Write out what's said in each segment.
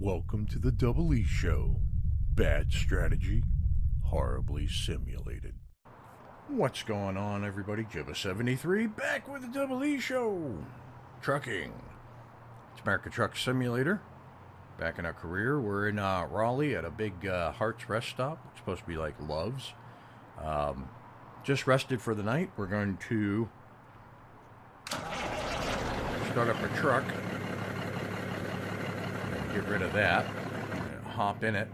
Welcome to the DoubleEShow. Bad strategy, horribly simulated. What's going on, everybody? Jibba 73 back with the DoubleEShow. Trucking. It's America Truck Simulator. Back in our career, we're in Raleigh at a big Hearts rest stop. It's supposed to be like Love's. Just rested for the night. We're going to start up our truck. Get rid of that, hop in it,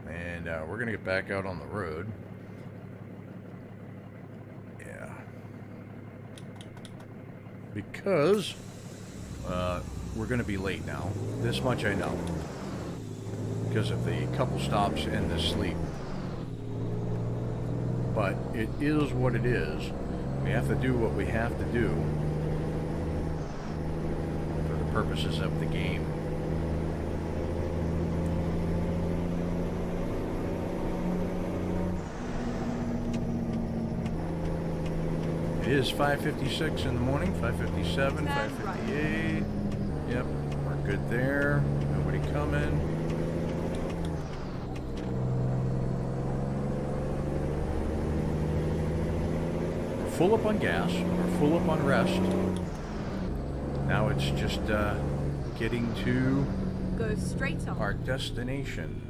and we're gonna get back out on the road. Yeah, because we're gonna be late now. This much I know, because of the couple stops and the sleep. But it is what it is. We have to do what we have to do for the purposes of the game. It is 5:56 in the morning, 5:57, 5:58. Yep, we're good there. Nobody coming. We're full up on gas. We're full up on rest. Now it's just getting to go straight on our destination.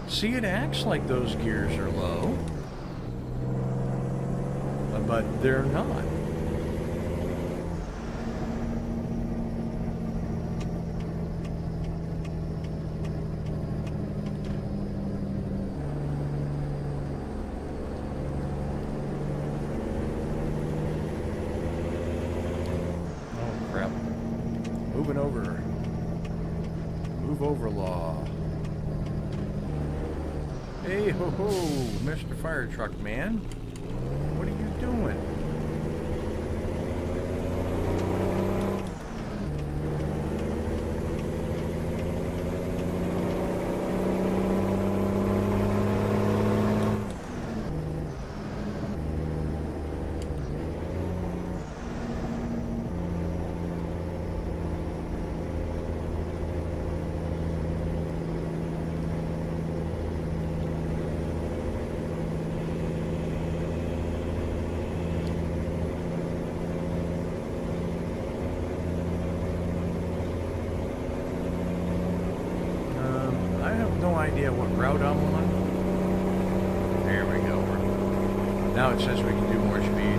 See, it acts like those gears are low, but they're not. Oh, crap. Moving over. Move over, law. Hey ho ho, Mr. Fire Truck Man. What are you doing? No idea what route I'm on. There we go. Now it says we can do more speed.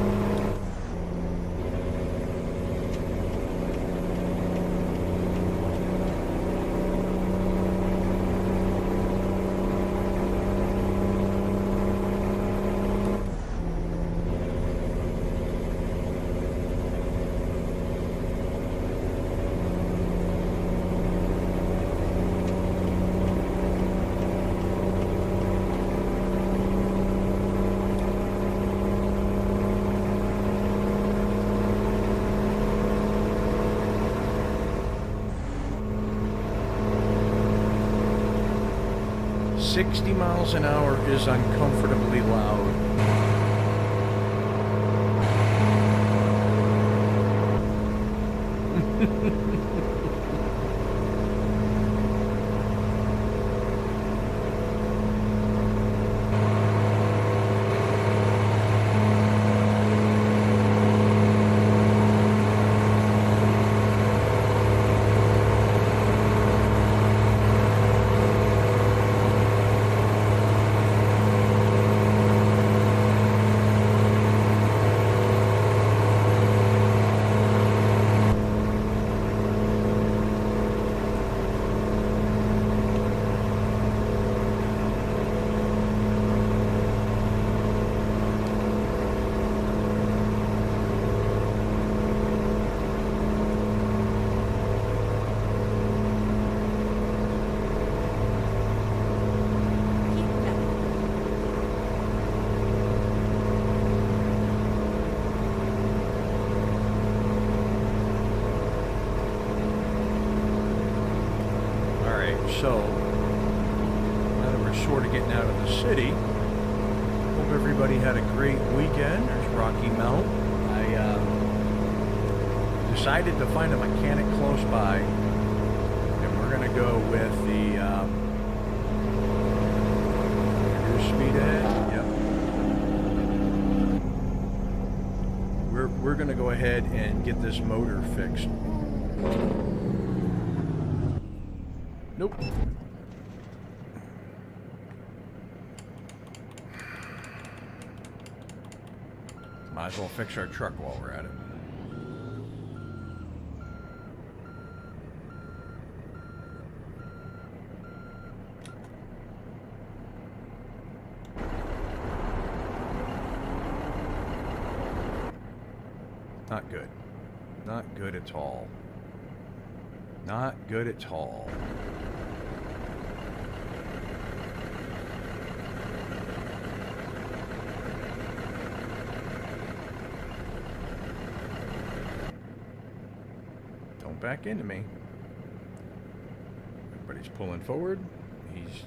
"60 miles an hour is uncomfortably loud." of getting out of the city. Hope everybody had a great weekend. There's Rocky Mount. I decided to find a mechanic close by, and we're going to go with the reduce speed ahead. Yep. We're going to go ahead and get this motor fixed. Nope. Might as well fix our truck while we're at it. Not good. Not good at all. Not good at all. Don't back into me. Everybody's pulling forward. He's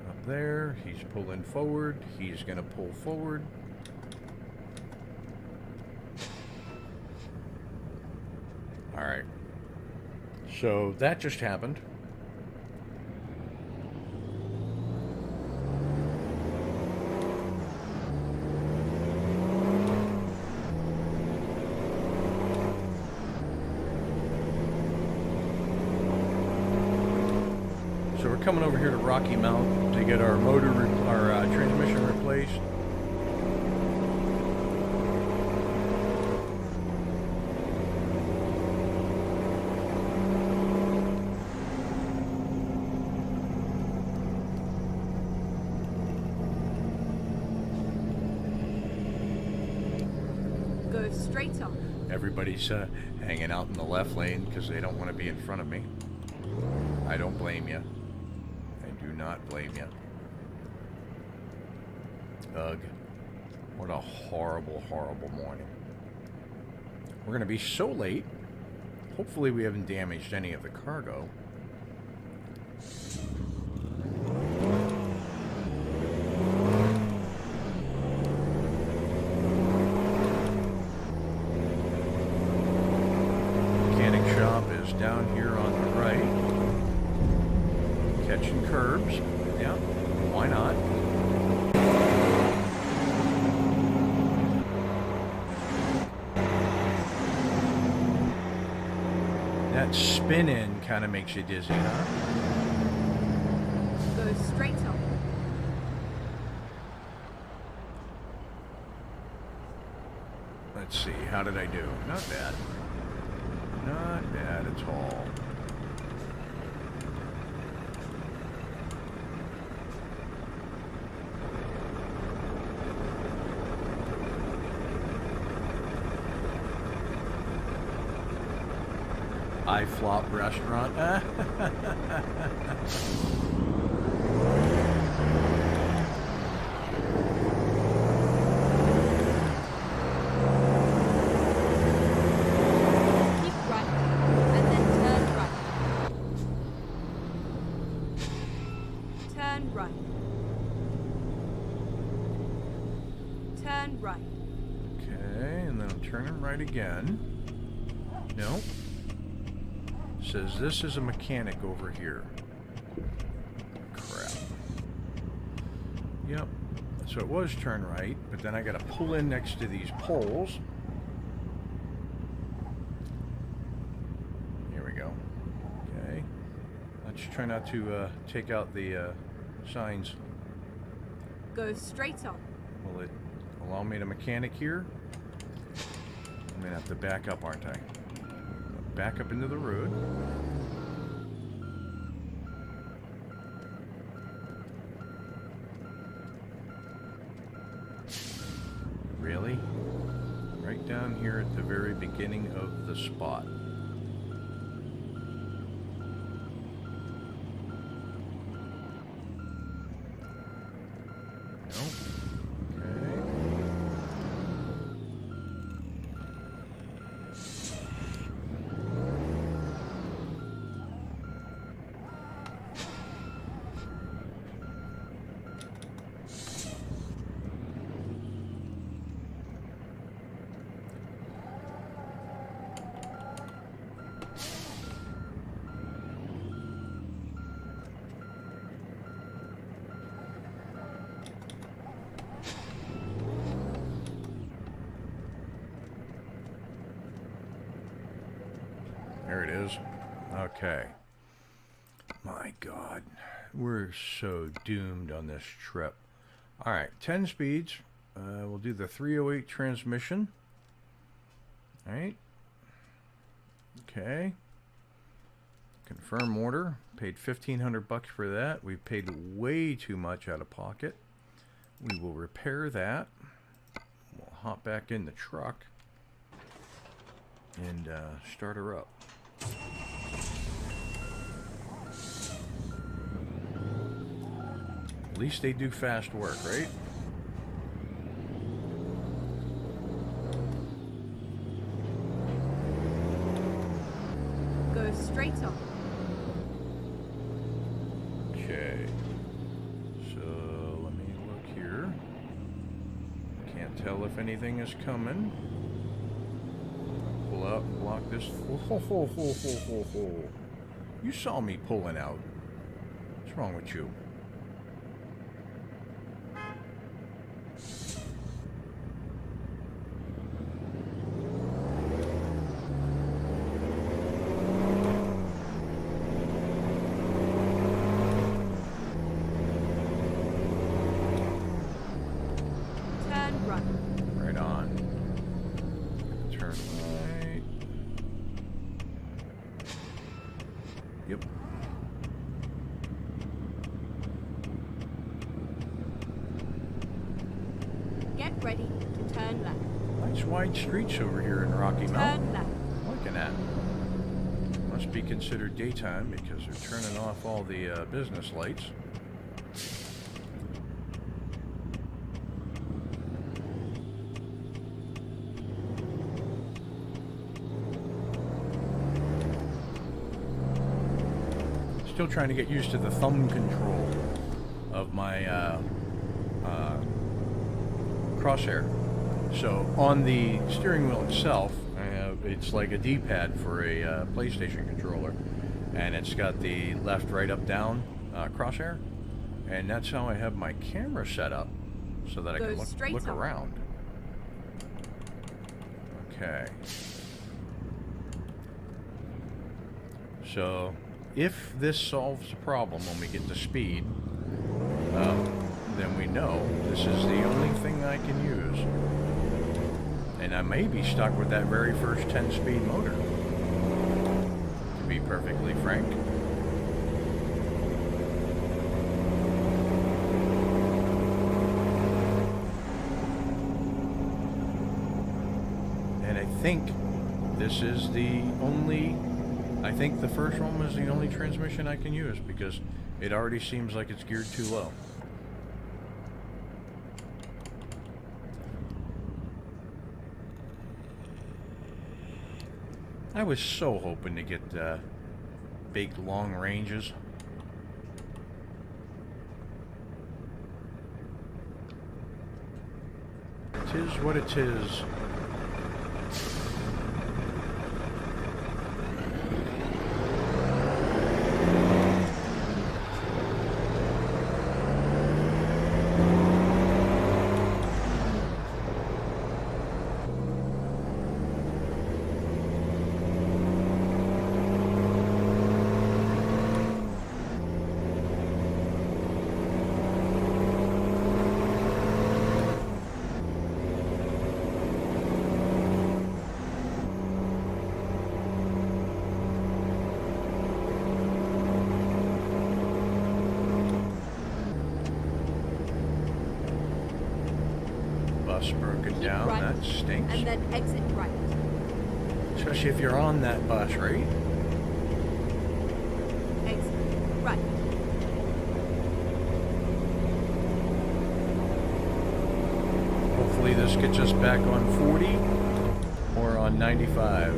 up there. He's pulling forward. He's going to pull forward. All right. So that just happened. So we're coming over here to Rocky Mount to get our motor, our transmission replaced. Go straight on. Everybody's hanging out in the left lane because they don't want to be in front of me. I don't blame you. I do not blame you. Ugh. What a horrible, horrible morning. We're going to be so late. Hopefully we haven't damaged any of the cargo. Mechanic shop is down here on the right. Catching curbs. Yeah, why not? That spin-in kind of makes you dizzy, huh? Go straight on. Let's see, how did I do? Not bad. Not bad at all. I flop restaurant. Keep right, and then turn right. Turn right. Turn right. Okay, and then I'm turning right again. No. Says this is a mechanic over here. Crap. Yep. So it was turn right, but then I gotta pull in next to these poles. Here we go. Okay. Let's try not to take out the signs. Go straight on. Will it allow me to mechanic here? I'm gonna have to back up, aren't I? Back up into the road. Really? Right down here at the very beginning of the spot. Nope. Okay. Okay. My God. We're so doomed on this trip. Alright, 10 speeds. We'll do the 308 transmission. Alright. Okay. Confirm order. Paid $1,500 for that. We paid way too much out of pocket. We will repair that. We'll hop back in the truck and start her up. At least they do fast work, right? Go straight on. Okay. So let me look here. Can't tell if anything is coming. Pull up, block this. Ho. You saw me pulling out. What's wrong with you? Turn right. Right on. Turn right. Yep. Get ready to turn left. Nice wide streets over here in Rocky Mountain. Turn left. Looking at. Must be considered daytime because they're turning off all the business lights. Still trying to get used to the thumb control of my crosshair. So on the steering wheel itself, it's like a D-pad for a PlayStation controller, and it's got the left, right, up, down crosshair, and that's how I have my camera set up so that I can look around. Okay. So if this solves the problem when we get to speed, then we know this is the only thing I can use. And I may be stuck with that very first 10-speed motor, to be perfectly frank. And I think this is the only... I think the first one was the only transmission I can use because it already seems like it's geared too low. I was so hoping to get big long ranges. It is what it is. Broken down, right, that stinks. and then exit right. Especially if you're on that bus, right? Exit right. Hopefully this gets us back on 40 or on 95.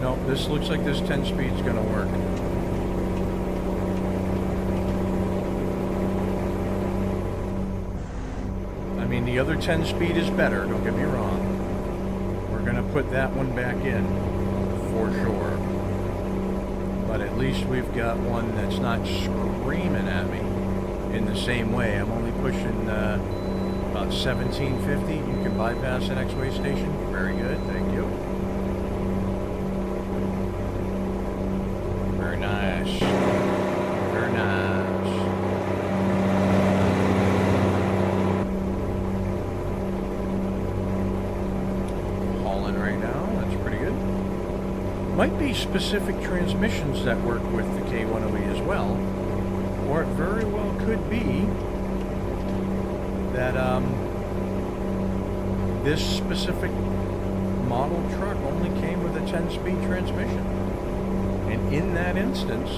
No, this looks like this 10 speed's gonna work. I mean, the other 10 speed is better, don't get me wrong. We're gonna put that one back in for sure. But at least we've got one that's not screaming at me in the same way. I'm only pushing About 1750. You can bypass the next way station. Very good. Thank you. Very nice. Very nice. Hauling right now. That's pretty good. Might be specific transmissions that work with the K108 as well. Or it very well could be that this specific model truck only came with a 10-speed transmission. And in that instance,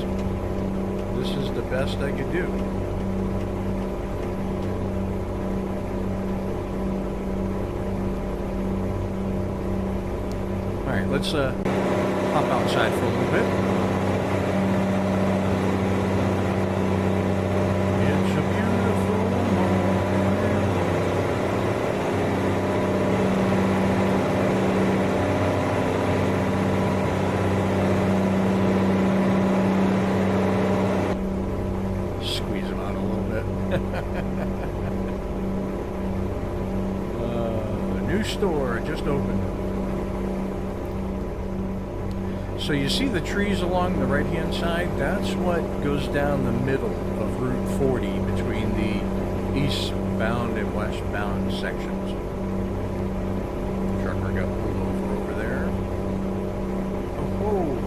this is the best I could do. Alright, let's hop outside for a little bit. It's a beautiful squeeze them out a little bit. New store just opened. So you see the trees along the right-hand side? That's what goes down the middle of Route 40 between the eastbound and westbound sections. Trucker got pulled over there. Oh,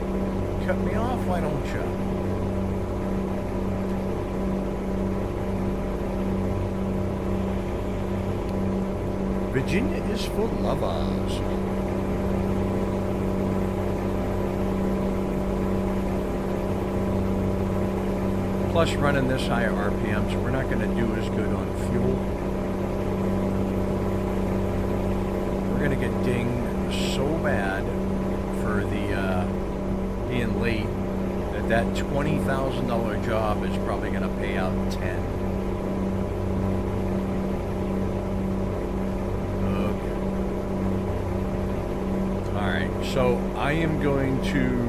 cut me off, why don't you? Virginia is for lovers. Plus, running this high RPMs, we're not going to do as good on fuel. We're going to get dinged so bad for the being late that $20,000 job is probably going to pay out 10. Okay. All right, so I am going to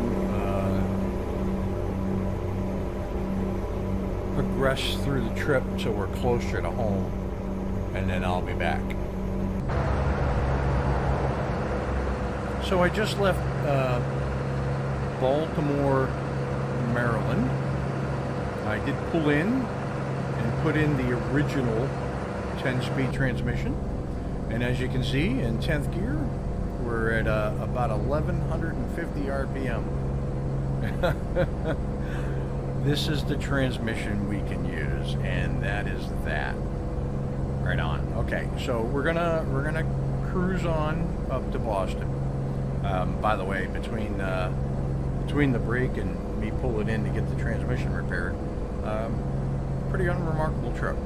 progress through the trip so we're closer to home, and then I'll be back. So I just left Baltimore, Maryland. I did pull in and put in the original 10-speed transmission, and as you can see, in 10th gear we're at about 1150 RPM. This is the transmission we can use, and that is that. Right on. Okay, so we're gonna cruise on up to Boston. By the way, between the break and me pulling in to get the transmission repaired, pretty unremarkable trip.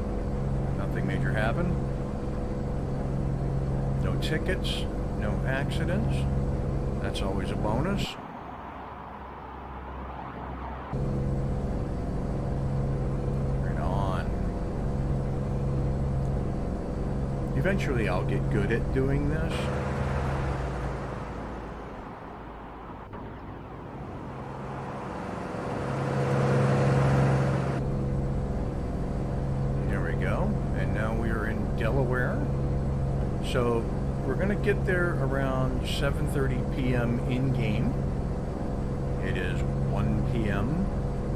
Nothing major happened. No tickets, no accidents. That's always a bonus. Eventually I'll get good at doing this. There we go. And now we are in Delaware. So we're going to get there around 7:30 p.m. in-game. It is 1 p.m.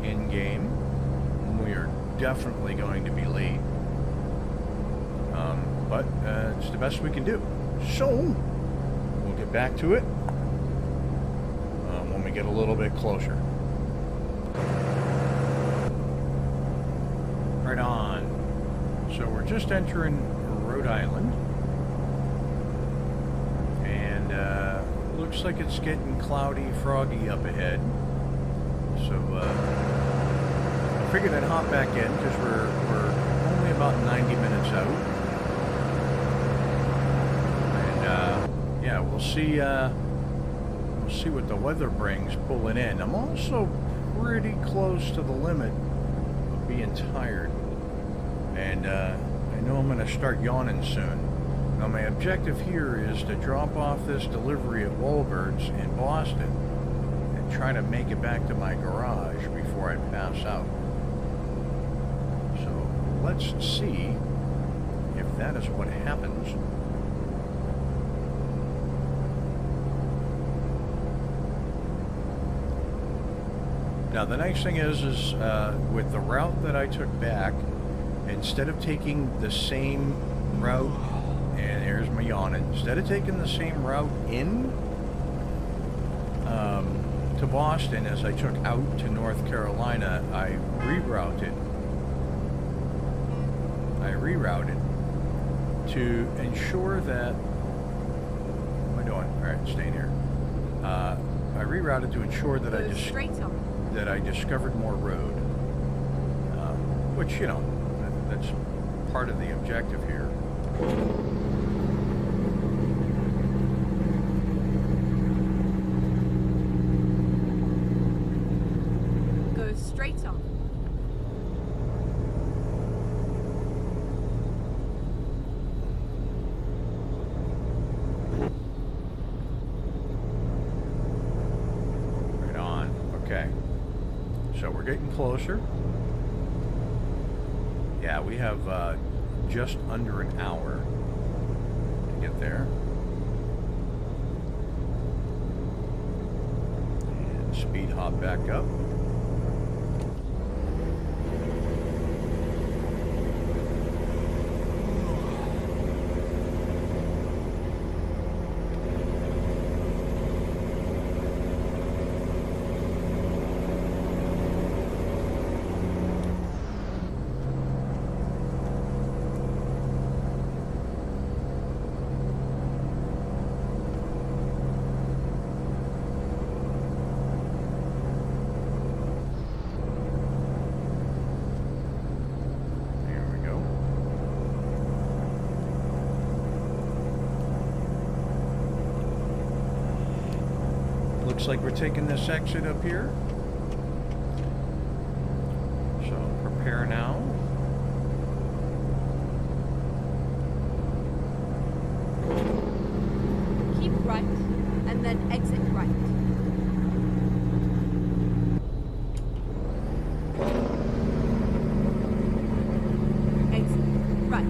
in-game. We are definitely going to be late. But it's the best we can do. So, we'll get back to it when we get a little bit closer. Right on. So we're just entering Rhode Island. And looks like it's getting cloudy, froggy up ahead. So I figured I'd hop back in because we're only about 90 minutes out. Yeah, we'll see what the weather brings pulling in. I'm also pretty close to the limit of being tired, and I know I'm going to start yawning soon. Now my objective here is to drop off this delivery at Wahlberg's in Boston and try to make it back to my garage before I pass out. So let's see if that is what happens. Now the nice thing is with the route that I took back, instead of taking the same route, and here's my yawning, instead of taking the same route in to Boston as I took out to North Carolina, I rerouted to ensure that, what am I doing? Alright, staying here. I rerouted to ensure that I discovered more road, which, you know, that's part of the objective here. Go straight on. Right on. Okay. So we're getting closer. Yeah, we have just under an hour to get there. And speed hop back up. Looks like we're taking this exit up here. So prepare now. Keep right, and then exit right. Exit right.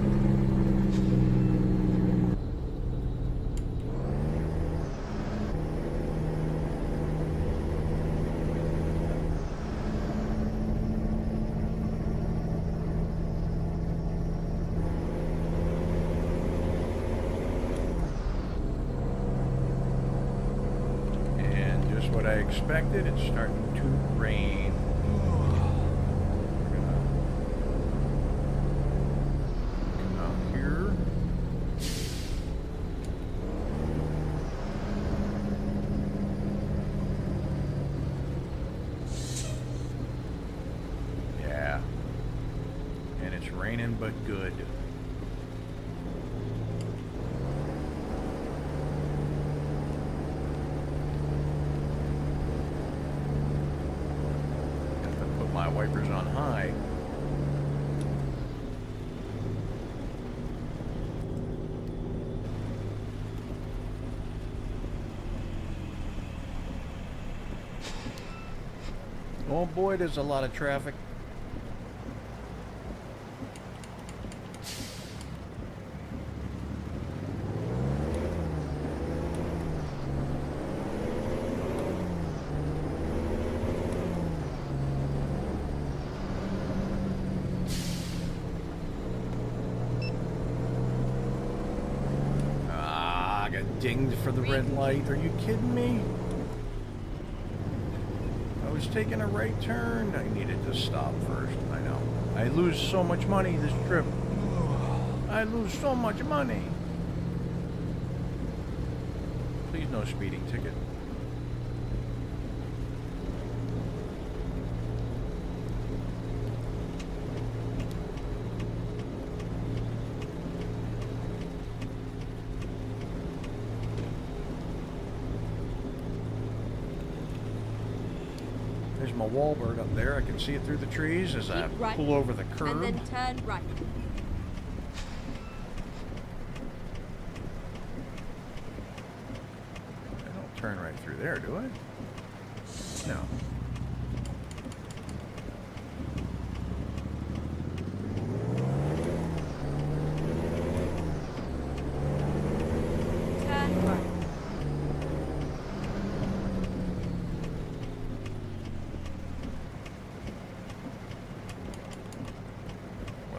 What I expected, it's starting to rain. We're gonna come out here. Yeah. And it's raining but good. My wipers on high. Oh boy, there's a lot of traffic. Dinged for the red light. Are you kidding me? I was taking a right turn. I needed to stop first. I know. I lose so much money this trip. I lose so much money. Please no speeding ticket. There's my wallbird up there. I can see it through the trees as I pull over the curb. And then turn right. I don't turn right through there, do I? No.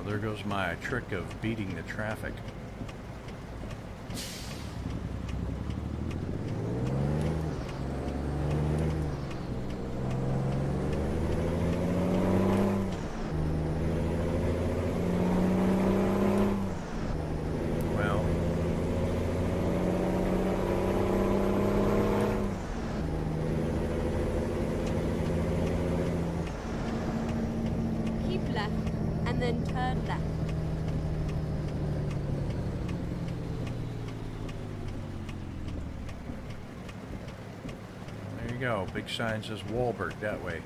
there goes my trick of beating the traffic. And then turn left. There you go. Big sign says Wahlberg that way.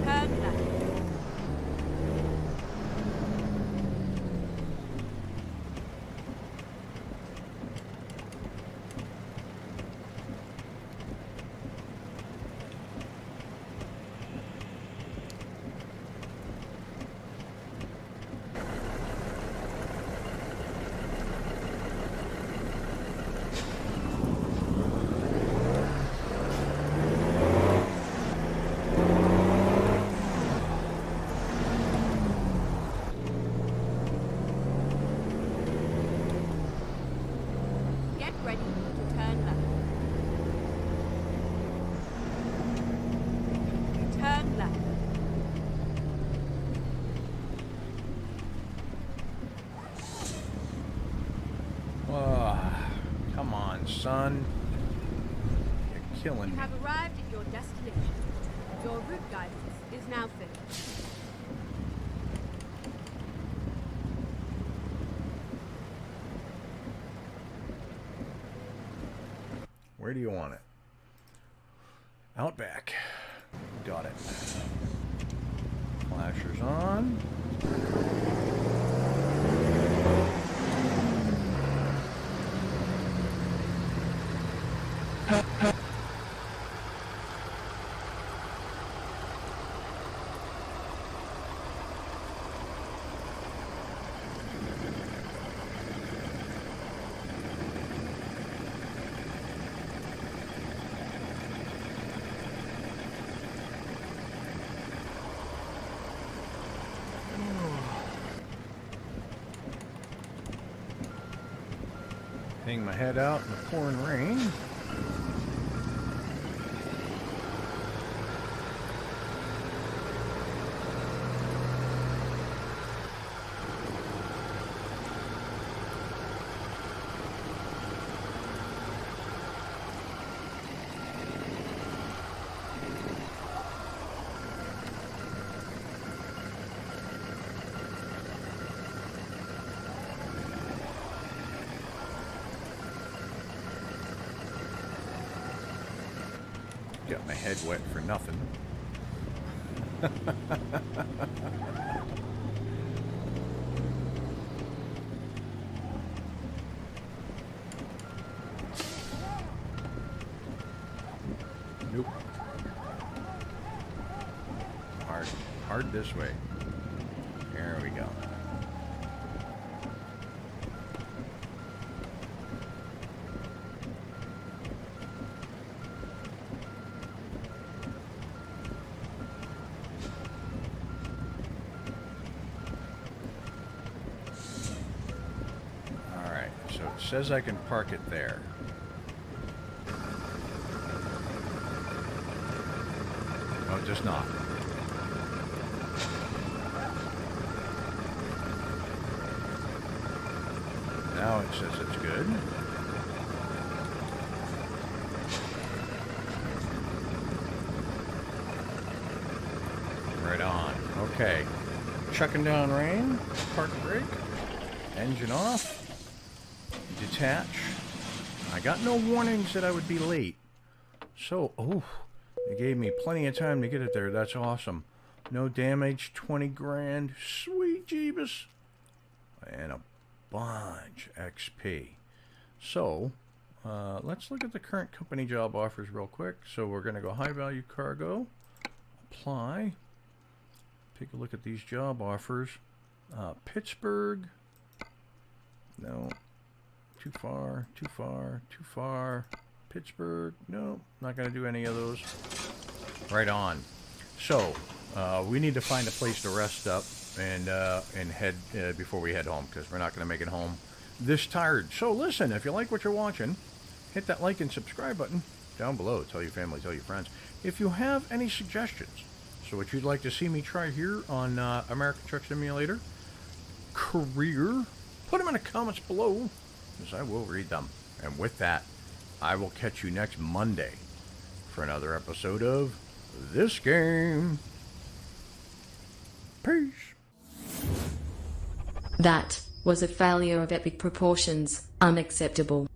Turn left. Ready to turn left. Turn left. Oh, come on, son. You're killing You me. have arrived at your destination. Your route guidance is now finished. Where do you want it? Out back. Got it. Flashers on. Hang my head out in the pouring rain. Got my head wet for nothing. Nope. Hard this way. There we go. So it says I can park it there. No, it does not. Now it says it's good. Right on. Okay. Chucking down rain. Park brake. Engine off. Detach. I got no warnings that I would be late. So, oh, they gave me plenty of time to get it there. That's awesome. No damage, 20 grand. Sweet Jeebus. And a bunch XP. So, let's look at the current company job offers real quick. So we're going to go high value cargo. Apply. Take a look at these job offers. Pittsburgh. No. Too far, too far, too far. Pittsburgh. No, not going to do any of those. Right on. So, we need to find a place to rest up and head before we head home, because we're not going to make it home this tired. So listen, if you like what you're watching, hit that like and subscribe button down below. Tell your family, tell your friends. If you have any suggestions, so what you'd like to see me try here on American Truck Simulator Career, put them in the comments below, because I will read them. And with that, I will catch you next Monday for another episode of This Game. Peace. That was a failure of epic proportions, unacceptable.